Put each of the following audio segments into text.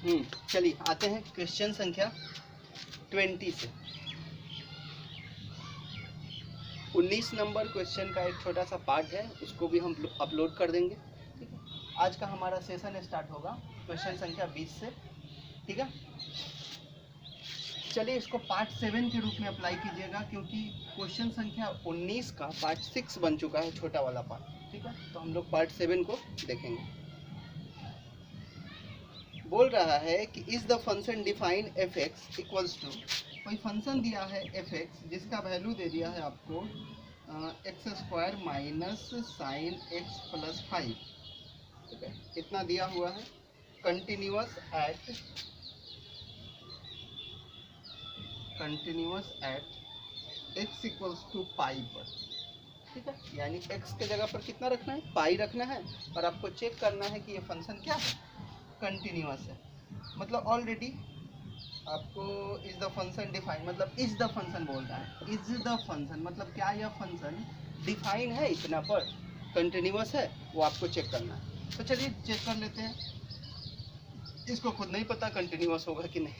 चलिए आते हैं क्वेश्चन संख्या 20 से। 19 नंबर क्वेश्चन का एक छोटा सा पार्ट है, उसको भी हम अपलोड कर देंगे। ठीक है, आज का हमारा सेशन स्टार्ट होगा क्वेश्चन संख्या 20 से। ठीक है, चलिए इसको पार्ट 7 के रूप में अप्लाई कीजिएगा, क्योंकि क्वेश्चन संख्या 19 का पार्ट 6 बन चुका है, छोटा वाला पार्ट। ठीक है, तो हम लोग पार्ट 7 को देखेंगे। बोल रहा है कि is the function define F X equals to, कोई फंक्शन दिया है एफ एक्स जिसका वैल्यू दे दिया है आपको X square minus sine X plus 5। ठीक है, इतना दिया हुआ है, continuous at X equals to pi पर। ठीक है, यानी एक्स के जगह पर कितना रखना है, पाई रखना है, और आपको चेक करना है कि ये फंक्शन क्या है, कंटिन्यूअस है। मतलब ऑलरेडी आपको इज द फंक्शन डिफाइन, मतलब इज द फंक्शन बोल रहा है। इज द फंक्शन मतलब क्या, यह फंक्शन डिफाइन है इतना पर, कंटिन्यूअस है, वो आपको चेक करना है। तो चलिए चेक कर लेते हैं। इसको खुद नहीं पता कंटिन्यूअस होगा कि नहीं।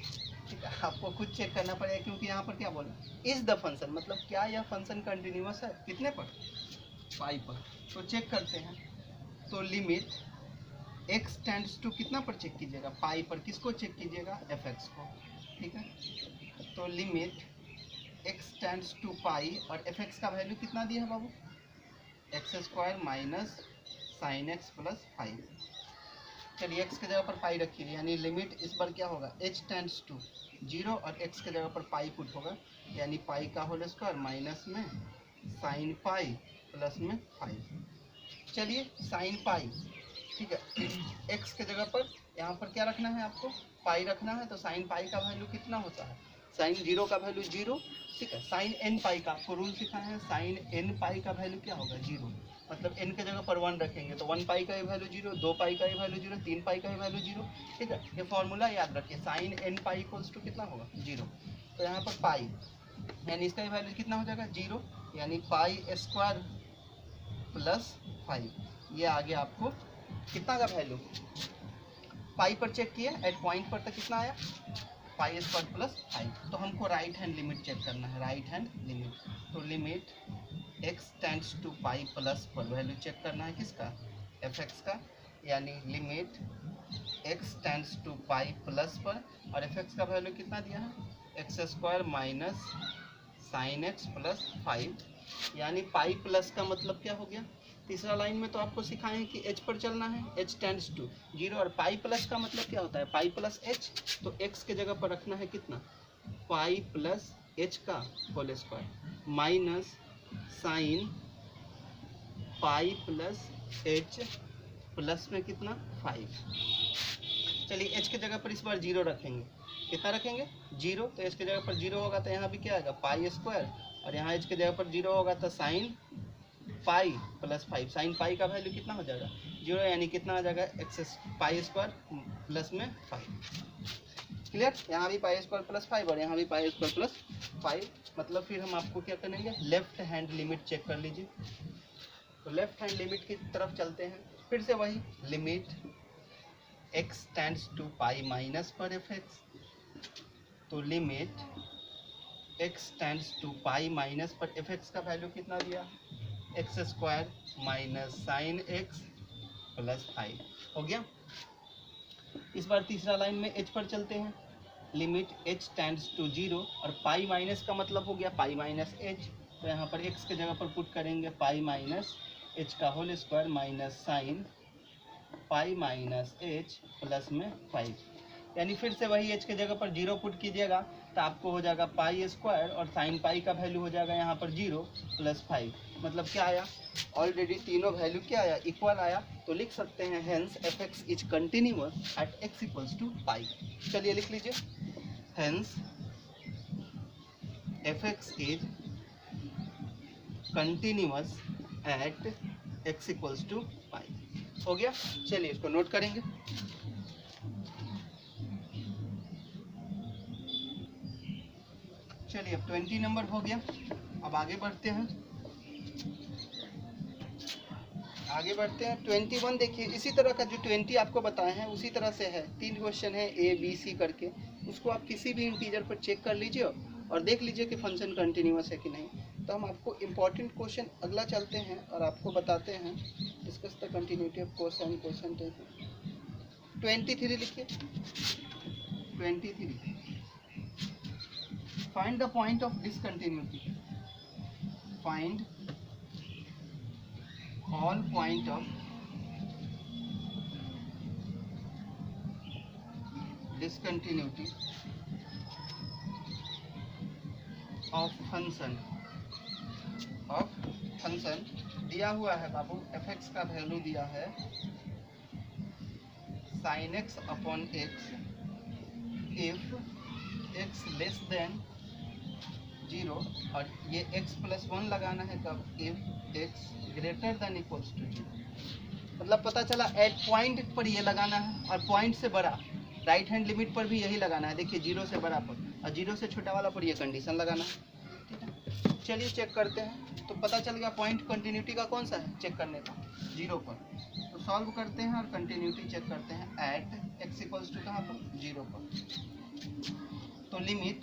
ठीक है, आपको खुद चेक करना पड़ेगा, क्योंकि यहाँ पर क्या बोला, इज द फंक्शन मतलब क्या यह फंक्शन कंटिन्यूअस है, कितने पर, पाई पर। तो चेक करते हैं। तो लिमिट x टेंड्स टू कितना पर चेक कीजिएगा, पाई पर। किसको चेक कीजिएगा, एफ एक्स को। ठीक है, तो limit x tends to pi, और एफ एक्स का वैल्यू कितना दिया है बाबू, X square minus sine X plus 5। चलिए x के जगह पर पाई रखिए, यानी लिमिट इस बार क्या होगा, h टेंड्स टू 0 और x के जगह पर पाई पुट होगा, यानी पाई का होल स्क्वायर माइनस में साइन पाई प्लस में 5। चलिए साइन पाई, ठीक है, x के जगह पर यहाँ पर क्या रखना है आपको, पाई रखना है। तो साइन पाई का वैल्यू कितना होता है, साइन 0 का वैल्यू 0। ठीक है, साइन n पाई का आपको रूल सिखाया है, साइन n पाई का वैल्यू क्या होगा, 0। मतलब n के जगह पर 1 रखेंगे तो 1 पाई का ये वैल्यू 0, 2 पाई का ये वैल्यू 0, 3 पाई का ये वैल्यू 0। ठीक है, ये फॉर्मूला याद रखिए, sine n pi equals to कितना होगा, 0। तो यहाँ पर पाई यानी इसका वैल्यू कितना हो जाएगा, 0, यानी पाई स्क्वायर प्लस 5। ये आ गया आपको कितना का वैल्यू, पाई पर चेक किया, एट पॉइंट पर तक कितना आया, पाई स्क्वायर प्लस 5। तो हमको राइट हैंड लिमिट चेक करना है, राइट हैंड लिमिट। तो limit x tends to pi plus पर वैल्यू चेक करना है किसका, एफ एक्स का, यानी limit x tends to pi plus पर, और एफ एक्स का वैल्यू कितना दिया है, X square minus sine X plus 5, यानी पाई प्लस का मतलब क्या हो गया। तीसरा लाइन में तो आपको सिखाए हैं कि h पर चलना है, h टेंड्स टू 0, और पाई प्लस का मतलब क्या होता है, पाई प्लस h। तो x के जगह पर रखना है कितना, पाई प्लस h का whole square minus sine pi plus h plus में कितना 5। चलिए h के जगह पर इस बार 0 रखेंगे, कितना रखेंगे, 0। तो h के जगह पर 0 होगा तो यहाँ भी क्या आएगा, पाई स्क्वायर, और यहाँ h के जगह पर 0 होगा तो sign pi plus 5। Sine pi का वैल्यू कितना हो जाएगा, 0, यानी कितना आ जाएगा, एक्स पाई स्क्वायर प्लस में 5। क्लियर, यहाँ भी पाई स्क्वायर प्लस 5 और यहाँ भी पाई स्क्वायर प्लस 5। मतलब फिर हम आपको क्या करेंगे, लेफ्ट हैंड लिमिट चेक कर लीजिए। तो लेफ्ट हैंड लिमिट की तरफ चलते हैं, फिर से वही limit x tends to pi minus पर एफ एक्स। तो limit x tends to pi minus पर एफ एक्स का वैल्यू कितना दिया, X square minus sine X plus 5 हो गया। इस बार तीसरा लाइन में h पर चलते हैं, लिमिट h टेंड्स टू 0, और पाई माइनस का मतलब हो गया पाई माइनस h। तो यहाँ पर x के जगह पर पुट करेंगे पाई माइनस h का whole square minus sine pi minus h plus में 5, यानी फिर से वही h के जगह पर 0 पुट कीजिएगा तो आपको हो जाएगा पाई स्क्वायर, और साइन पाई का वैल्यू हो जाएगा यहाँ पर 0 प्लस 5। मतलब क्या आया, ऑलरेडी तीनों वैल्यू क्या आया, इक्वल आया। तो लिख सकते हैं hence F X is continuous at X equals to pi. चलिए लिख लीजिए, hence F X is continuous at X equals to pi. हो गया, चलिए इसको नोट करेंगे। चलिए अब 20 नंबर हो गया, अब आगे बढ़ते हैं। आगे बढ़ते हैं 21। देखिए इसी तरह का जो 20 आपको बताए हैं उसी तरह से है, 3 क्वेश्चन है ए बी सी करके, उसको आप किसी भी इंटीजर पर चेक कर लीजिए और देख लीजिए कि फंक्शन कंटिन्यूअस है कि नहीं। तो हम आपको इम्पॉर्टेंट क्वेश्चन अगला चलते हैं और आपको बताते हैं, discuss the continuity of cosine cosine ten. 23 लिखिए, 23 find the point of discontinuity, find all point of discontinuity of function दिया हुआ है बाबू, fx का वैल्यू दिया है sin x upon x if x less than 0 और ये x प्लस 1 लगाना है कब, if x greater than equals to 0। मतलब पता चला एट पॉइंट पर ये लगाना है और पॉइंट से बड़ा राइट हैंड लिमिट पर भी यही लगाना है। देखिए 0 से बड़ा पर और 0 से छोटा वाला पर ये कंडीशन लगाना है, ठीक है। चलिए चेक करते हैं। तो पता चल गया पॉइंट कंटिन्यूटी का कौन सा है चेक करने का, 0 पर। तो सॉल्व करते हैं और कंटिन्यूटी चेक करते हैं एट एक्स इक्वल्स टू कहाँ पर, 0 पर। तो लिमिट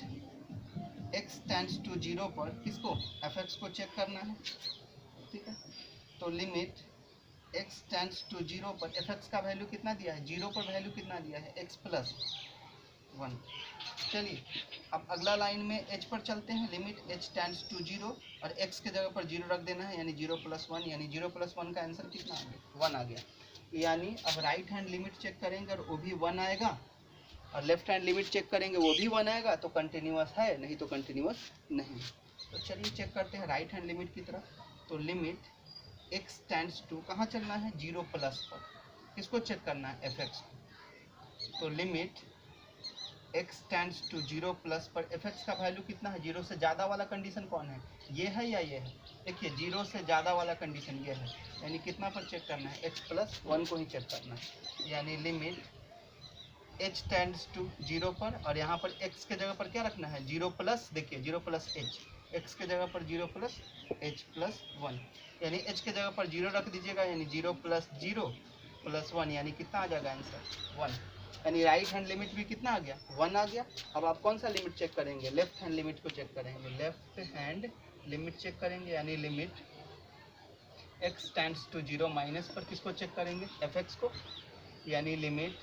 x टेंड्स टू 0 पर किसको, fx को चेक करना है, ठीक है। तो लिमिट x टेंड्स टू 0 पर fx का वैल्यू कितना दिया है, 0 पर वैल्यू कितना दिया है, x प्लस 1। चलिए अब अगला लाइन में h पर चलते हैं, लिमिट h टेंड्स टू 0 और x के जगह पर 0 रख देना है, यानी 0 प्लस 1, यानी 0 प्लस 1 का आंसर कितना आ गया, 1 आ गया। यानी अब राइट हैंड लिमिट चेक करेंगे और वो भी 1 आएगा और लेफ्ट हैंड लिमिट चेक करेंगे वो भी 1 आएगा, तो कंटिन्यूअस है, नहीं तो कंटिन्यूअस नहीं। तो चलिए चेक करते हैं राइट हैंड लिमिट की तरफ। तो लिमिट x टेंड्स टू कहाँ चलना है, 0 प्लस पर, किसको चेक करना है, fx को। तो limit x tends to 0 plus पर fx का वैल्यू कितना है, 0 से ज़्यादा वाला कंडीशन कौन है, ये है या ये है। देखिए 0 से ज़्यादा वाला कंडीशन ये है, यानी कितना पर चेक करना है, x प्लस 1 को ही चेक करना है। यानी लिमिट h टेंड्स टू 0 पर और यहाँ पर x के जगह पर क्या रखना है, 0 प्लस, देखिए 0 प्लस h, x के जगह पर 0 प्लस h प्लस 1, यानी h के जगह पर 0 रख दीजिएगा, यानी 0 प्लस 0 प्लस 1, यानी कितना आ जाएगा आंसर 1। यानी राइट हैंड लिमिट भी कितना आ गया, 1 आ गया। अब आप कौन सा लिमिट चेक करेंगे, लेफ्ट हैंड लिमिट को चेक करेंगे, लेफ्ट हैंड लिमिट चेक करेंगे, यानी limit x tends to 0 minus पर किसको चेक करेंगे, fx को। यानी limit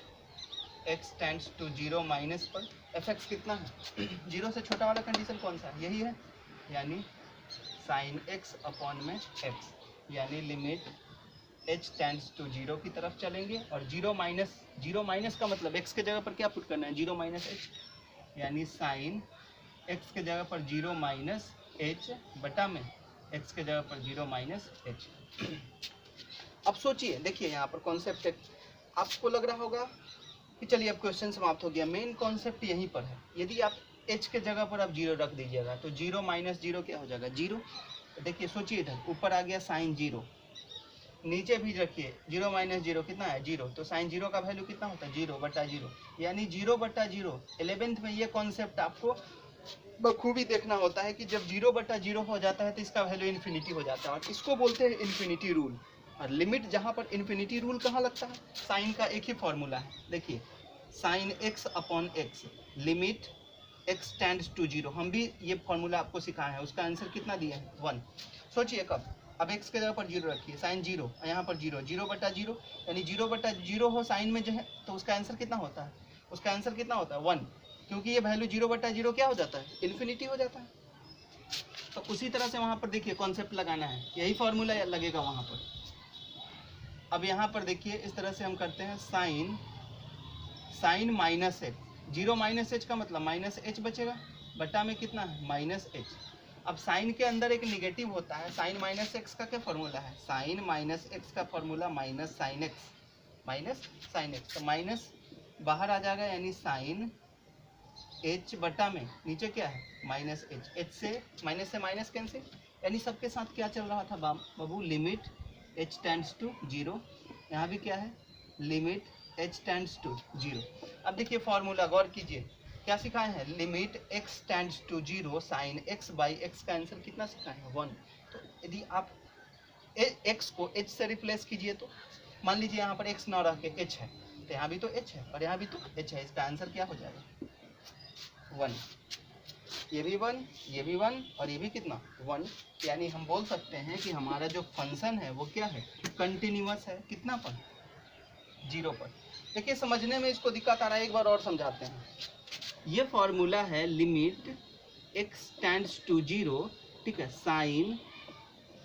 x tends to 0 minus पर fx कितना है, 0 से छोटा वाला कंडीशन कौन सा है, यही है, यानी sin x अपॉन में x। यानी लिमिट h टेंड्स टू 0 की तरफ चलेंगे और 0 माइनस का मतलब x के जगह पर क्या पुट करना है, 0 माइनस h, यानी sin x के जगह पर 0 माइनस h बटा में x के जगह पर 0 माइनस h। अब सोचिए, देखिए यहाँ पर कॉन्सेप्ट आपको लग रहा होगा कि चलिए अब क्वेश्चन समाप्त हो गया, मेन कॉन्सेप्ट यहीं पर है। यदि आप h के जगह पर आप 0 रख दीजिएगा तो 0 माइनस 0 क्या हो जाएगा, 0। देखिए सोचिए, इधर ऊपर आ गया साइन 0, नीचे भी रखिए 0 माइनस 0 कितना है, 0। तो साइन 0 का वैल्यू कितना होता है, 0 बटा 0, यानी 0 बटा 0। 11th में ये कॉन्सेप्ट आपको बखूबी देखना होता है कि जब 0 बटा 0 हो जाता है तो इसका वैल्यू इन्फिनिटी हो जाता है, और इसको बोलते हैं इन्फिनिटी रूल। और लिमिट जहाँ पर इन्फिनिटी रूल कहाँ लगता है, साइन का एक ही फॉर्मूला है, देखिए sine x upon x, limit x tends to 0, हम भी ये फॉर्मूला आपको सिखाया है, उसका आंसर कितना दिया है, 1। सोचिए कब, अब x के जगह पर 0 रखिए, साइन 0, यहाँ पर 0, 0 बटा 0, यानी 0 बटा 0 हो साइन में जो है, तो उसका आंसर कितना होता है, उसका आंसर कितना होता है 1, क्योंकि ये वैल्यू 0 बटा 0 क्या हो जाता है, इन्फिनिटी हो जाता है। तो उसी तरह से वहाँ पर देखिए कॉन्सेप्ट लगाना है, यही फॉर्मूला लगेगा वहाँ पर। अब यहाँ पर देखिए इस तरह से हम करते हैं, sine minus H, 0 minus H का मतलब माइनस एच बचेगा, बटा में कितना है, माइनस एच। अब साइन के अंदर एक निगेटिव होता है, साइन माइनस एक्स का क्या फॉर्मूला है, साइन माइनस एक्स का फॉर्मूला माइनस साइन एक्स, तो माइनस बाहर आ जाएगा, यानी साइन एच बटा में नीचे क्या है, माइनस एच, एच से माइनस कैंसिल, यानी सबके साथ क्या चल रहा था बाबू, लिमिट h टेंड्स टू 0, यहाँ भी क्या है, लिमिट h टेंड्स टू 0। अब देखिए फॉर्मूला गौर कीजिए, क्या सिखाए हैं, limit x tends to 0 sine x by x का आंसर कितना सिखाए हैं, 1। तो यदि आप x को h से रिप्लेस कीजिए तो मान लीजिए यहाँ पर x ना रह के h है, तो यहाँ भी तो h है और यहाँ भी तो h है, इसका आंसर क्या हो जाएगा 1। ये भी 1, ये भी 1 और ये भी कितना 1। यानी हम बोल सकते हैं कि हमारा जो फंक्शन है वो क्या है, कंटिन्यूअस है। कितना पर 0 पर। देखिए समझने में इसको दिक्कत आ रहा है, एक बार और समझाते हैं। ये फॉर्मूला है लिमिट x टेंड्स टू 0, ठीक है, साइन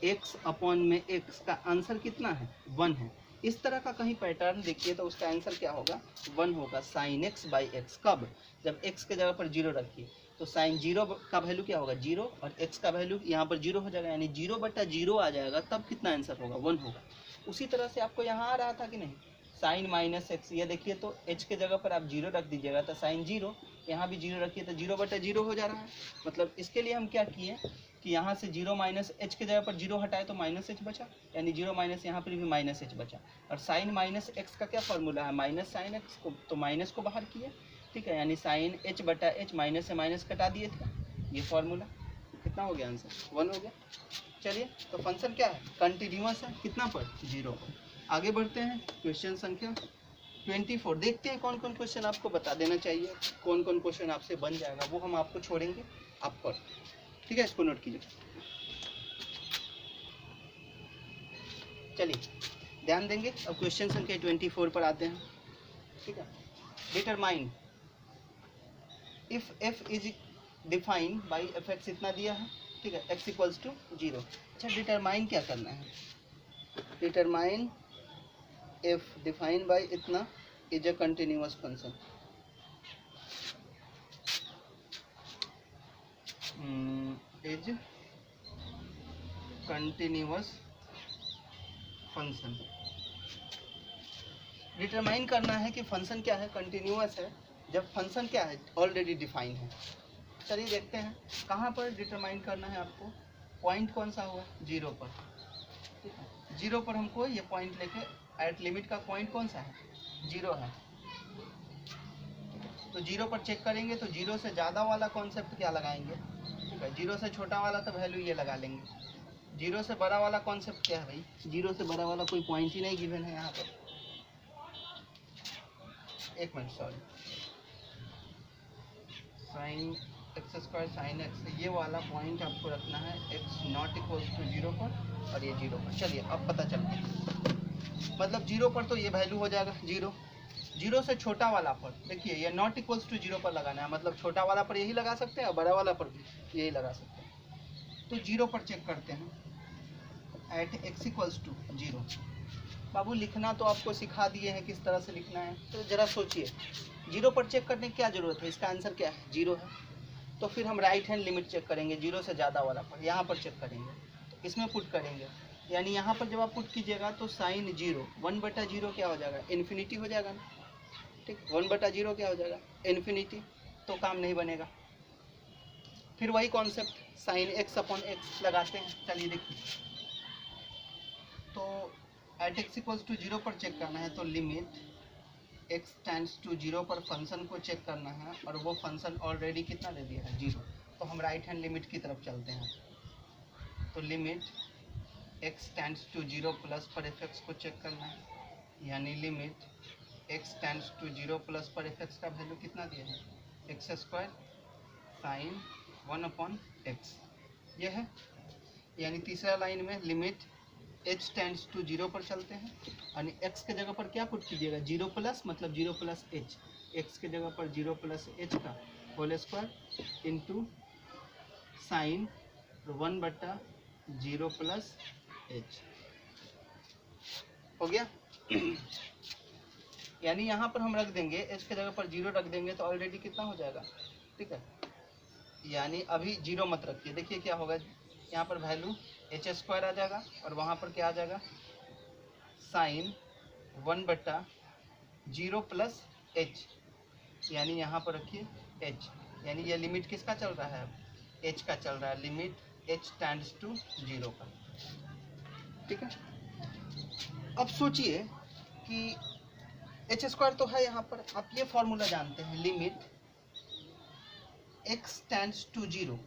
x अपॉन में x का आंसर कितना है 1 है। इस तरह का कहीं पैटर्न देखिए तो उसका आंसर क्या होगा 1 होगा, साइन x बाई एक्स। कब, जब x के जगह पर 0 रखिए तो साइन 0 का वैल्यू क्या होगा 0 और x का वैल्यू यहाँ पर 0 हो जाएगा, यानी 0/0 आ जाएगा, तब कितना आंसर होगा 1 होगा। उसी तरह से आपको यहाँ आ रहा था कि नहीं, साइन माइनस एक्स, ये देखिए तो h के जगह पर आप 0 रख दीजिएगा तो साइन 0, यहाँ भी 0 रखिए तो 0/0 हो जा रहा है। मतलब इसके लिए हम क्या किए कि यहाँ से 0 माइनस h के जगह पर 0 हटाए तो माइनस h बचा, यानी 0 माइनस यहाँ पर भी माइनस h बचा। और साइन माइनस एक्स का क्या फॉर्मूला है, माइनस साइन एक्स को, तो माइनस को बाहर किए, ठीक है, यानी साइन h/h, माइनस से माइनस कटा दिए थे, ये फॉर्मूला। कितना हो गया आंसर 1 हो गया। चलिए तो फंक्शन क्या है, कंटिन्यूअस है, कितना पर 0 पर। आगे बढ़ते हैं, क्वेश्चन संख्या 24 देखते हैं कौन कौन क्वेश्चन आपको बता देना चाहिए, कौन कौन क्वेश्चन आपसे बन जाएगा वो हम आपको छोड़ेंगे, आप पर, ठीक है, इसको नोट कीजिए। चलिए ध्यान देंगे, अब क्वेश्चन संख्या 24 पर आते हैं, ठीक है। Determine if f is defined by F x, इतना दिया है, ठीक है, x इक्वल्स टू 0। अच्छा डिटरमाइन क्या करना है, डिटरमाइन if defined by इतना is a continuous function, is continuous function। Determine करना है कि फंक्शन क्या है, कंटिन्यूअस है, जब फंक्शन क्या है ऑलरेडी डिफाइन है। चलिए देखते हैं कहाँ पर डिटरमाइन करना है आपको, पॉइंट कौन सा हुआ 0 पर, ठीक है, 0 पर हमको ये पॉइंट लेके, एट लिमिट का पॉइंट कौन सा है 0 है, तो 0 पर चेक करेंगे तो 0 से ज़्यादा वाला कॉन्सेप्ट क्या लगाएंगे, ठीक है, 0 से छोटा वाला तो वैल्यू ये लगा लेंगे। 0 से बड़ा वाला कॉन्सेप्ट क्या है भाई, 0 से बड़ा वाला कोई पॉइंट ही नहीं गिवन है यहाँ पर। एक minute sorry, sine x square sine x, ये वाला पॉइंट आपको रखना है x नॉट इक्वल्स टू 0 पर और ये 0 पर। चलिए अब पता चल गया, मतलब 0 पर तो ये वैल्यू हो जाएगा 0, 0 से छोटा वाला पर देखिए ये नॉट इक्वल्स टू 0 पर लगाना है, मतलब छोटा वाला पर यही लगा सकते हैं और बड़ा वाला पर भी यही लगा सकते हैं। तो 0 पर चेक करते हैं, एट x इक्वल्स टू 0। बाबू लिखना तो आपको सिखा दिए हैं किस तरह से लिखना है, तो ज़रा सोचिए 0 पर चेक करने की क्या ज़रूरत है, इसका आंसर क्या है 0 है। तो फिर हम राइट हैंड लिमिट चेक करेंगे 0 से ज़्यादा वाला पर, यहाँ पर चेक करेंगे तो इसमें पुट करेंगे, यानी यहाँ पर जब आप पुट कीजिएगा तो साइन 0 1/0 क्या हो जाएगा इन्फिनिटी हो जाएगा ना, ठीक, 1/0 क्या हो जाएगा इन्फिनिटी, तो काम नहीं बनेगा। फिर वही concept sine x upon X लगाते हैं। चलिए देखिए, तो एट x इक्वल्स टू 0 पर चेक करना है तो लिमिट x टेंड्स टू 0 पर फंक्शन को चेक करना है, और वो फंक्शन ऑलरेडी कितना दे दिया है 0, तो हम राइट हैंड लिमिट की तरफ चलते हैं। तो limit x tends to 0 plus पर एफ एक्स को चेक करना है, यानी limit x tends to 0 plus पर एफ एक्स का वैल्यू कितना दिया है एक्स स्क्वायर साइन 1/x, यह है। यानी तीसरा लाइन में लिमिट h टेंड्स टू 0 पर चलते हैं, यानी x के जगह पर क्या पुट कीजिएगा 0 प्लस, मतलब 0 प्लस h, x के जगह पर 0 प्लस h का whole square into sine 1/0 plus h हो गया। यानी यहाँ पर हम रख देंगे h के जगह पर 0 रख देंगे तो ऑलरेडी कितना हो जाएगा, ठीक है, यानी अभी 0 मत रखिए, देखिए क्या होगा, यहाँ पर वैल्यू h स्क्वायर आ जाएगा और वहाँ पर क्या आ जाएगा साइन 1/0 प्लस h, यानी यहाँ पर रखिए h, यानी ये लिमिट किसका चल रहा है h का चल रहा है, लिमिट h टेंड्स टू 0 का, ठीक है। अब सोचिए कि h स्क्वायर तो है यहाँ पर, आप ये फॉर्मूला जानते हैं लिमिट x टेंड्स टू 0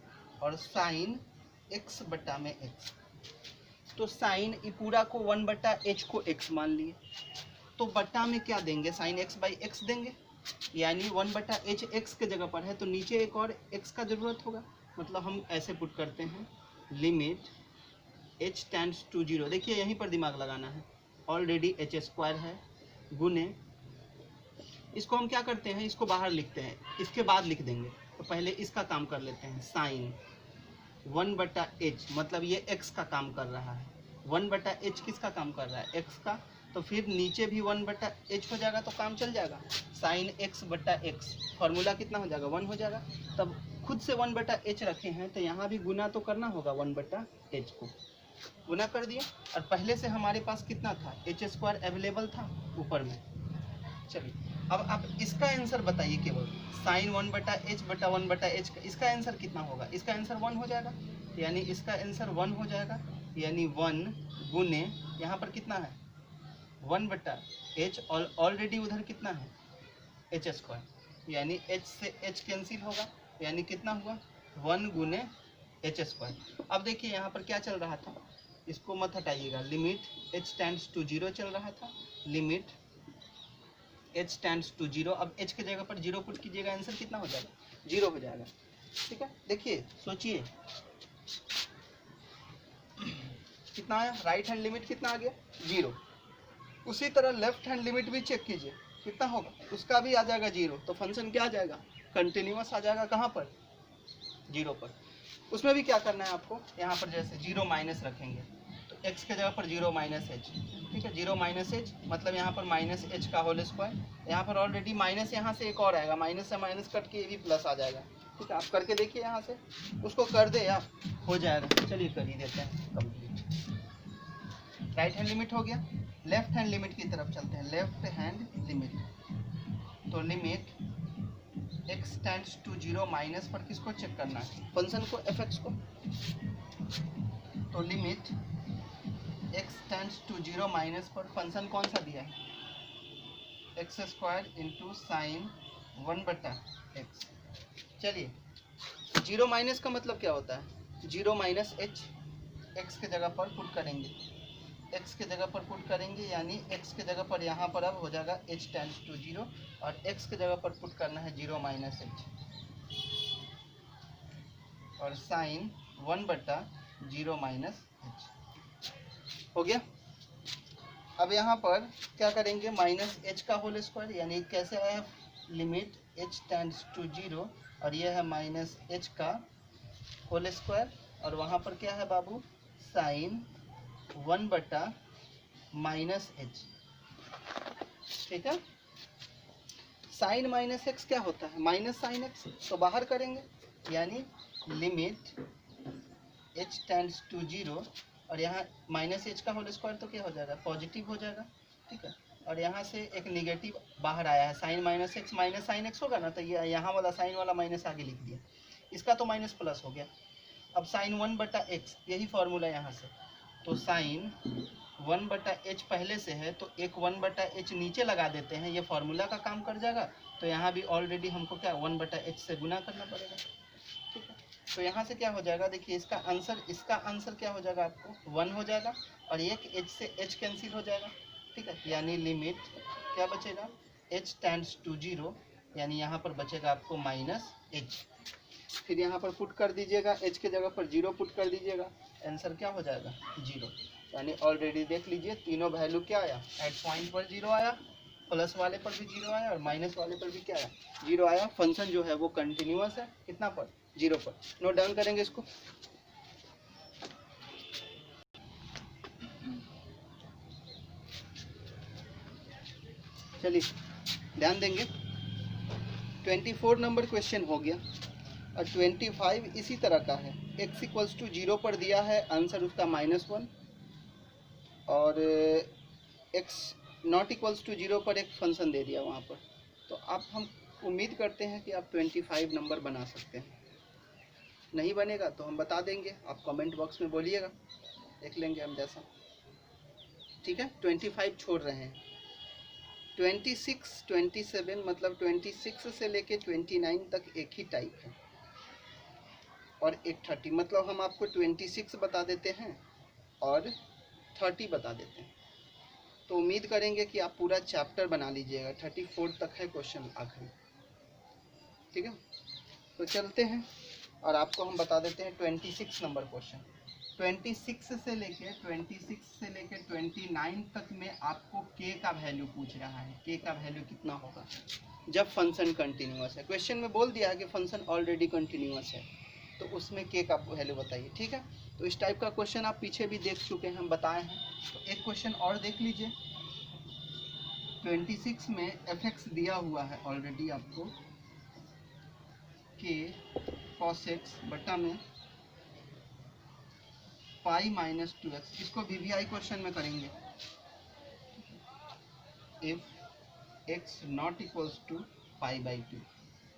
और साइन x बटा में x, तो साइन पूरा को 1/h को x मान लिए, तो बट्टा में क्या देंगे, साइन x बाई एक्स देंगे, यानी 1/h x के जगह पर है तो नीचे एक और x का जरूरत होगा। मतलब हम ऐसे पुट करते हैं लिमिट h टेंड्स टू 0, देखिए यहीं पर दिमाग लगाना है, ऑलरेडी h² है गुने, इसको हम क्या करते हैं, इसको बाहर लिखते हैं, इसके बाद लिख देंगे। तो पहले इसका काम कर लेते हैं, साइन 1/h, मतलब ये x का काम कर रहा है, 1/h किसका काम कर रहा है, x का, तो फिर नीचे भी 1/h हो जाएगा तो काम चल जाएगा, साइन x/x, फॉर्मूला कितना हो जाएगा 1 हो जाएगा। तब खुद से 1/h रखे हैं तो यहाँ भी गुना तो करना होगा, 1/h को गुना कर दिए, और पहले से हमारे पास कितना था, h² अवेलेबल था ऊपर में। चलिए अब आप इसका आंसर बताइए, केवल साइन 1/h/1/h का इसका आंसर कितना होगा, इसका आंसर 1 हो जाएगा, यानी इसका आंसर 1 हो जाएगा, यानी 1 गुने यहाँ पर कितना है 1/h, और ऑलरेडी उधर कितना है h², यानी h से h कैंसिल होगा, यानी कितना हुआ 1 गुने h²। अब देखिए यहाँ पर क्या चल रहा था, इसको मत हटाइएगा, लिमिट h टेंड्स टू 0 चल रहा था, लिमिट h टेंड्स टू 0, अब h के जगह पर 0 पुट कीजिएगा, आंसर कितना हो जाएगा 0 हो जाएगा। ठीक है, देखिए सोचिए कितना आया, राइट हैंड लिमिट कितना आ गया 0, उसी तरह लेफ्ट हैंड लिमिट भी चेक कीजिए कितना होगा, उसका भी आ जाएगा 0, तो फंक्शन क्या आ जाएगा, कंटिन्यूअस आ जाएगा, कहाँ पर 0 पर। उसमें भी क्या करना है आपको, यहाँ पर जैसे 0 माइनस रखेंगे तो x के जगह पर 0 माइनस h, ठीक है, 0 माइनस h मतलब यहाँ पर माइनस h का होल स्क्वायर, यहाँ पर ऑलरेडी माइनस, यहाँ से एक और आएगा, माइनस से माइनस कट के ये भी प्लस आ जाएगा। ठीक है, आप करके देखिए, यहाँ से उसको कर दे आप, हो जाएगा। चलिए कर ही देते हैं कंप्लीट। राइट हैंड लिमिट हो गया, लेफ्ट हैंड लिमिट की तरफ चलते हैं, लेफ्ट हैंड लिमिट, तो limit x tends to 0 minus पर किसको चेक करना है, फंक्शन को, fx को, तो limit x tends to 0 minus पर फंक्शन कौन सा दिया है, x² इंटू साइन 1/x। चलिए 0 माइनस का मतलब क्या होता है, 0 माइनस h, x के जगह पर पुट करेंगे, x के जगह पर पुट करेंगे, यानी x के जगह पर यहाँ पर अब हो जाएगा h टेंड्स टू 0, और x के जगह पर पुट करना है 0 माइनस h, और साइन 1/0 माइनस h हो गया। अब यहाँ पर क्या करेंगे, माइनस h का होल स्क्वायर, यानी कैसे आया, लिमिट h टेंड्स टू 0, और यह है माइनस h का होल स्क्वायर, और वहाँ पर क्या है बाबू, साइन 1/माइनस h। ठीक है, साइन माइनस x क्या होता है, माइनस साइन x, तो बाहर करेंगे, यानी लिमिट h टेंड्स टू 0, और यहाँ माइनस h का होल स्क्वायर तो क्या हो जाएगा, पॉजिटिव हो जाएगा। ठीक है, और यहाँ से एक निगेटिव बाहर आया है, sine minus x minus sine x होगा ना, तो ये यहाँ वाला साइन वाला माइनस आगे लिख दिया, इसका तो माइनस प्लस हो गया। अब साइन 1/x, यही फॉर्मूला यहाँ से, तो साइन 1/h पहले से है तो एक 1/h नीचे लगा देते हैं, ये फॉर्मूला का काम कर जाएगा, तो यहाँ भी ऑलरेडी हमको क्या 1/h से गुना करना पड़ेगा। ठीक है, तो यहाँ से क्या हो जाएगा, देखिए इसका आंसर क्या हो जाएगा, आपको 1 हो जाएगा, और एक h से h कैंसिल हो जाएगा। ठीक है, यानी लिमिट क्या बचेगा, h टेंड्स टू 0, यानी यहाँ पर बचेगा आपको माइनस h, फिर यहाँ पर पुट कर दीजिएगा, h के जगह पर 0 पुट कर दीजिएगा, आंसर क्या हो जाएगा 0, यानी ऑलरेडी देख लीजिए तीनों वैल्यू क्या आया, एट पॉइंट पर 0 आया, प्लस वाले पर भी 0 आया, और माइनस वाले पर भी क्या आया 0 आया। फंक्शन जो है वो कंटिन्यूअस है, कितना पर 0 पर। नोट डाउन करेंगे इसको। चलिए ध्यान देंगे, 24 नंबर क्वेश्चन हो गया, और 25 इसी तरह का है, x इक्वल्स टू 0 पर दिया है, आंसर उसका -1, और x नॉट इक्वल्स टू 0 पर एक फंक्शन दे दिया वहाँ पर। तो आप हम उम्मीद करते हैं कि आप 25 नंबर बना सकते हैं, नहीं बनेगा तो हम बता देंगे, आप कमेंट बॉक्स में बोलिएगा, देख लेंगे हम जैसा। ठीक है, 25 छोड़ रहे हैं, 26, 27 मतलब 26 से लेके 29 तक एक ही टाइप है, और एक 30, मतलब हम आपको 26 बता देते हैं और 30 बता देते हैं। तो उम्मीद करेंगे कि आप पूरा चैप्टर बना लीजिएगा, 34 तक है क्वेश्चन आखिरी, ठीक है। तो चलते हैं और आपको हम बता देते हैं 26 नंबर क्वेश्चन। 26 से लेके 29 तक में आपको के का वैल्यू पूछ रहा है। के का वैल्यू कितना होगा जब फंक्शन कंटिन्यूअस है। क्वेश्चन में बोल दिया है कि फंक्शन ऑलरेडी कंटिन्यूअस है, तो उसमें के का वैल्यू बताइए, ठीक है। तो इस टाइप का क्वेश्चन आप पीछे भी देख चुके हैं, हम बताए हैं। तो एक क्वेश्चन और देख लीजिए। 26 में fx दिया हुआ है ऑलरेडी आपको, के cos x बटा में पाई माइनस 2x। इसको वीवीआई क्वेश्चन में करेंगे। If x not equals to pi by 2,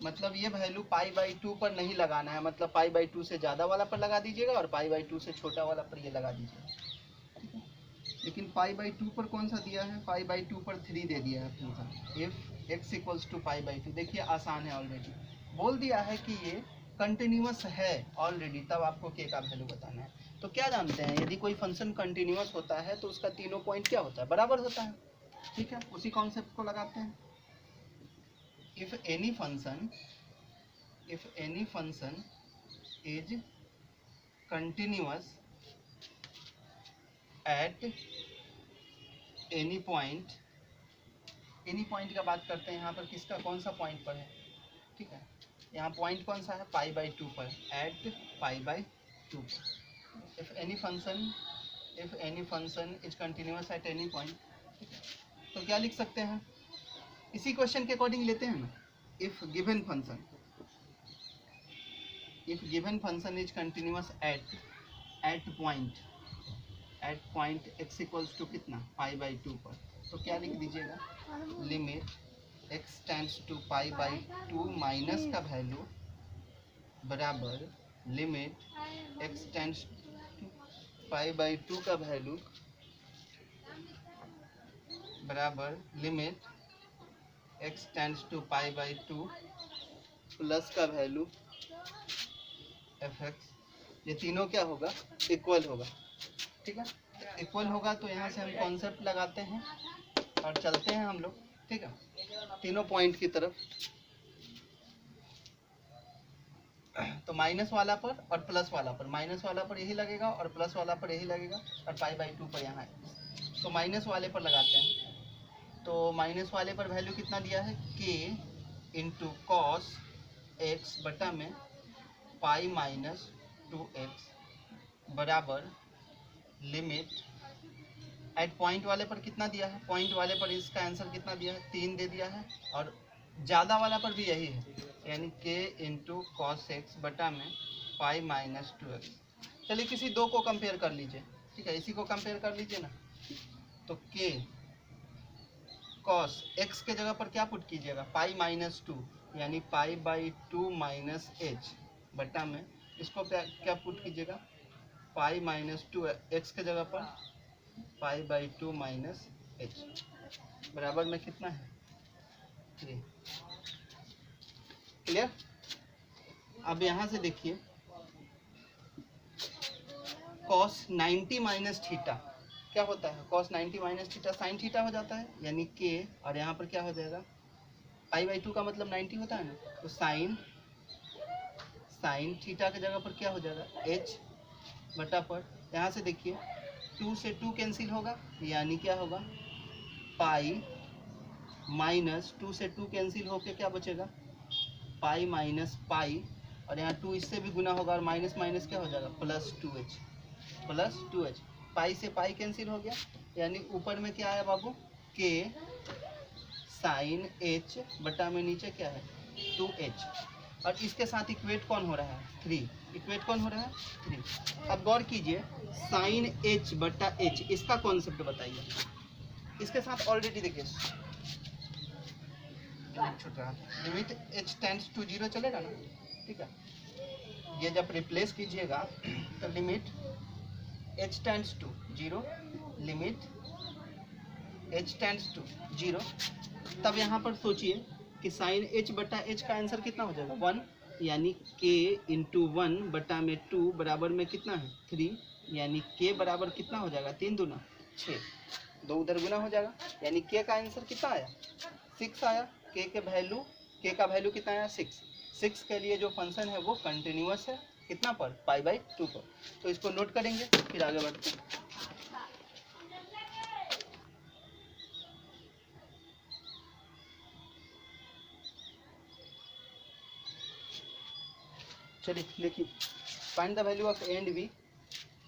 मतलब ये वैल्यू पाई बाई 2 पर नहीं लगाना है, मतलब पाई बाई 2 से ज़्यादा वाला पर लगा दीजिएगा और पाई बाई 2 से छोटा वाला पर ये लगा दीजिएगा। लेकिन पाई बाई 2 पर कौन सा दिया है, पाई बाई 2 पर 3 दे दिया है function. If x equals to pi by 2, देखिए आसान है, ऑलरेडी बोल दिया है कि ये कंटिन्यूअस है ऑलरेडी, तब आपको के का वैल्यू बताना है। तो क्या जानते हैं, यदि कोई फंक्शन कंटिन्यूअस होता है तो उसका तीनों पॉइंट क्या होता है, बराबर होता है, ठीक है। उसी कॉन्सेप्ट को लगाते हैं। If any function is continuous at any point का बात करते हैं यहाँ पर, किसका कौन सा पॉइंट पर है, ठीक है। यहाँ पॉइंट कौन सा है, पाई बाई 2 पर, at pi by 2। If any function is continuous at any point, तो क्या लिख सकते हैं, इसी क्वेश्चन के अकॉर्डिंग लेते हैं ना। If given function is continuous at point x equals to कितना, पाई बाई 2 पर, तो क्या लिख दीजिएगा, limit x tends to pi by 2 minus का वैल्यू बराबर limit x tends to pi by 2 का वैल्यू बराबर limit x tends to pi by 2 plus का वैल्यू fx। ये तीनों क्या होगा, इक्वल होगा, ठीक है। इक्वल होगा तो यहाँ से हम कॉन्सेप्ट लगाते हैं और चलते हैं हम लोग, ठीक है, तीनों पॉइंट की तरफ। तो माइनस वाला पर और प्लस वाला पर, माइनस वाला पर यही लगेगा और प्लस वाला पर यही लगेगा, और पाई बाई 2 पर यहाँ है। तो माइनस वाले पर लगाते हैं। तो माइनस वाले पर वैल्यू कितना दिया है, के इंटू कॉस एक्स बटा में पाई माइनस 2x बराबर लिमिट एट पॉइंट वाले पर कितना दिया है, पॉइंट वाले पर इसका आंसर कितना दिया है, 3 दे दिया है, और ज़्यादा वाला पर भी यही है, यानी के इंटू कॉस एक्स बटा में पाई माइनस 2x। चलिए किसी दो को कंपेयर कर लीजिए, ठीक है, इसी को कंपेयर कर लीजिए ना। तो के कॉस एक्स के जगह पर क्या पुट कीजिएगा, पाई माइनस 2, यानी पाई बाई 2 माइनस एच बटा में इसको क्या पुट कीजिएगा, पाई माइनस 2 एक्स के जगह पर पाई बाई 2 माइनस एच बराबर में कितना है, 3। क्लियर। अब यहाँ से देखिए कॉस 90 माइनस थीटा क्या होता है, cos 90 minus theta sine theta हो जाता है, यानी के, और यहाँ पर क्या हो जाएगा, पाई बाई 2 का मतलब 90 होता है ना, तो साइन थीटा की जगह पर क्या हो जाएगा, एच बटा पर, यहाँ से देखिए 2 से 2 कैंसिल होगा, यानी क्या होगा, पाई माइनस 2 से 2 कैंसिल होके क्या बचेगा, पाई माइनस पाई, और यहाँ 2 इससे भी गुना होगा और माइनस माइनस क्या हो जाएगा, प्लस 2h। पाई से पाई कैंसिल हो गया, यानी ऊपर में क्या है बाबू, के साइन एच बटा में नीचे क्या है, 2h, और इसके साथ इक्वेट कौन हो रहा है, 3। इक्वेट कौन हो रहा है, 3। अब गौर कीजिए, साइन एच बटा एच, इसका कॉन्सेप्ट बताइए। इसके साथ ऑलरेडी देखिए छूट रहा है, लिमिट एच टेंड्स टू 0 चलेगा ना, ठीक है। ये जब रिप्लेस कीजिएगा तो limit H tends to 0, limit H tends to 0, तब यहाँ पर सोचिए कि साइन एच बटा एच का आंसर कितना हो जाएगा, 1, यानी के इंटू 1 बटा में 2 बराबर में कितना है, 3, यानी के बराबर कितना हो जाएगा, 3 दूना 6, 2 उधर गुना हो जाएगा, यानी के का आंसर कितना आया, 6 आया। के का वैल्यू कितना आया, 6 के लिए जो फंक्शन है वो कंटिन्यूअस है, कितना पर, π/2 पर। तो इसको नोट करेंगे, फिर आगे बढ़ते हैं। चलिए देखिए, find the value of A and B.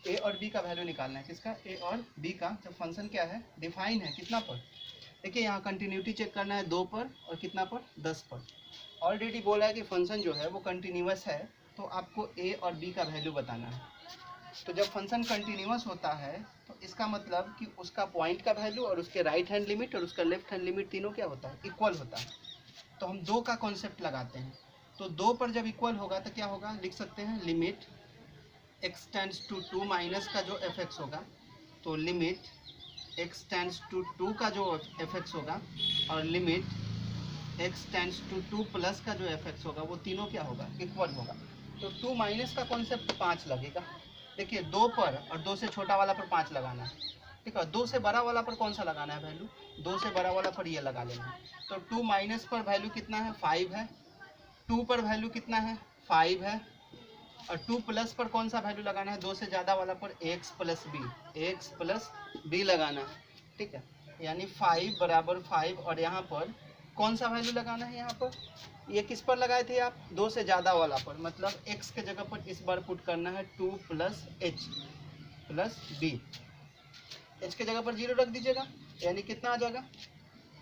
A और बी का वैल्यू निकालना है, किसका, ए और बी का। जब फंक्शन क्या है, डिफाइन है, कितना पर, देखिए यहाँ कंटिन्यूटी चेक करना है 2 पर और कितना पर, 10 पर। ऑलरेडी बोला है कि फंक्शन जो है वो कंटिन्यूअस है, तो आपको ए और बी का वैल्यू बताना है। तो जब फंक्शन कंटिन्यूअस होता है तो इसका मतलब कि उसका पॉइंट का वैल्यू और उसके राइट हैंड लिमिट और उसका लेफ्ट हैंड लिमिट तीनों क्या होता है, इक्वल होता है। तो हम 2 का कॉन्सेप्ट लगाते हैं। तो 2 पर जब इक्वल होगा तो क्या होगा, लिख सकते हैं limit x tends to 2 minus का जो fx होगा, तो लिमिट x टेंड्स टू 2 का जो fx होगा और limit x tends to 2 plus का जो fx होगा, वो तीनों क्या होगा, इक्वल होगा। तो 2 माइनस का कॉन्सेप्ट 5 लगेगा। देखिए 2 पर और 2 से छोटा वाला पर 5 लगाना है, ठीक है। 2 से बड़ा वाला पर कौन सा लगाना है वैल्यू, 2 से बड़ा वाला पर ये लगा लेना है। तो 2 माइनस पर वैल्यू कितना है, 5 है। 2 पर वैल्यू कितना है, 5 है। और 2 प्लस पर कौन सा वैल्यू लगाना है, 2 से ज़्यादा वाला पर x प्लस बी लगाना है, ठीक है। यानी 5 बराबर 5 और यहाँ पर कौन सा वैल्यू लगाना है, यहाँ पर ये किस पर लगाए थे आप, 2 से ज़्यादा वाला पर, मतलब x के जगह पर इस बार पुट करना है 2 plus h plus B. h के जगह पर 0 रख दीजिएगा, यानी कितना आ जाएगा,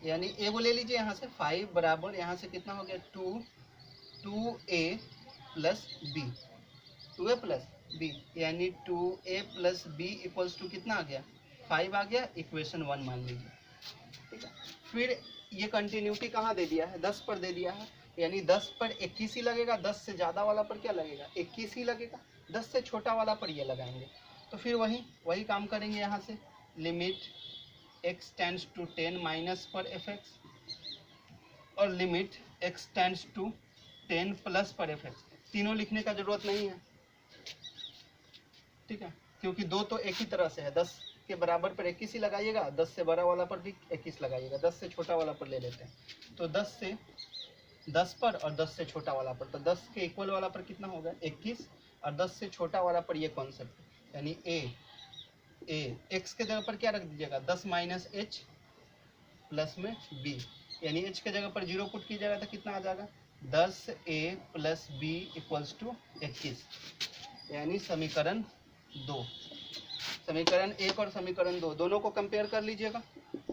यानी a को ले लीजिए यहाँ से, 5 बराबर यहाँ से कितना हो गया, 2a plus B, 2a plus B, यानी 2a plus B equals to कितना आ गया, 5 आ गया। इक्वेशन 1 मान लीजिए, ठीक है। फिर ये कंटिन्यूटी कहाँ दे दिया है, 10 पर दे दिया है, यानी 10 पर 21 ही लगेगा। 10 से ज़्यादा वाला पर क्या लगेगा, 21 ही लगेगा। 10 से छोटा वाला पर ये लगाएंगे। तो फिर वही काम करेंगे यहाँ से, limit x tends to 10 minus पर fx और limit x tends to 10 plus पर fx। तीनों लिखने का जरूरत नहीं है, ठीक है, क्योंकि 2 तो एक ही तरह से है। 10 के बराबर पर 21 ही लगाइएगा, 10 से बड़ा वाला पर भी 21 लगाइएगा, 10 से छोटा वाला पर ले लेते हैं। तो 10 पर और 10 से छोटा वाला पर, तो 10 के इक्वल वाला पर कितना होगा, 21, और 10 से छोटा वाला पर ये कॉन्सेप्ट, यानी ए एक्स के जगह पर क्या रख दीजिएगा, 10 माइनस एच प्लस में बी, यानी एच के जगह पर 0 पुट कीजिएगा तो कितना आ जाएगा, 10a plus B equals to 21, यानी समीकरण 2। समीकरण 1 और समीकरण 2 दोनों को कंपेयर कर लीजिएगा।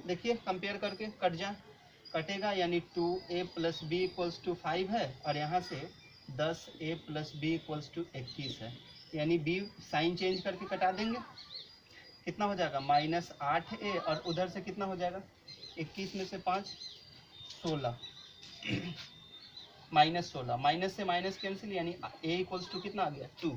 देखिए कंपेयर करके कटेगा, यानी 2a plus B equals to 5 है और यहाँ से 10a plus B equals to 21 है, यानी b साइन चेंज करके कटा देंगे, कितना हो जाएगा, -8a, और उधर से कितना हो जाएगा, 21 में से 5 16, -16, माइनस से माइनस कैंसिल, यानी a इक्वल्स टू कितना आ गया, 2।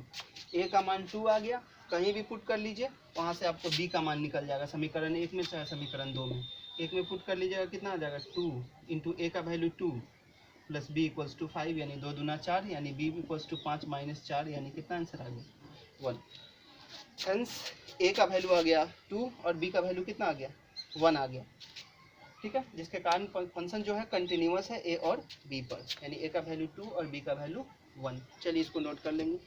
a का मान 2 आ गया, कहीं भी पुट कर लीजिए, वहाँ से आपको b का मान निकल जाएगा, समीकरण 1 में चाहे समीकरण 2 में। 1 में पुट कर लीजिएगा, कितना आ जाएगा, 2 इंटू a का value 2 plus b equals to 5, यानी 2 दूना 4, यानी b इक्वल्स टू 5 माइनस 4, यानी कितना आंसर आ गया, 1। हेंस a का वैल्यू आ गया 2 और b का वैल्यू कितना आ गया, 1 आ गया, ठीक है। जिसके कारण फंक्शन जो है कंटिन्यूअस है a और b पर, यानी a का वैल्यू 2 और b का वैल्यू 1। चलिए इसको नोट कर लेंगे।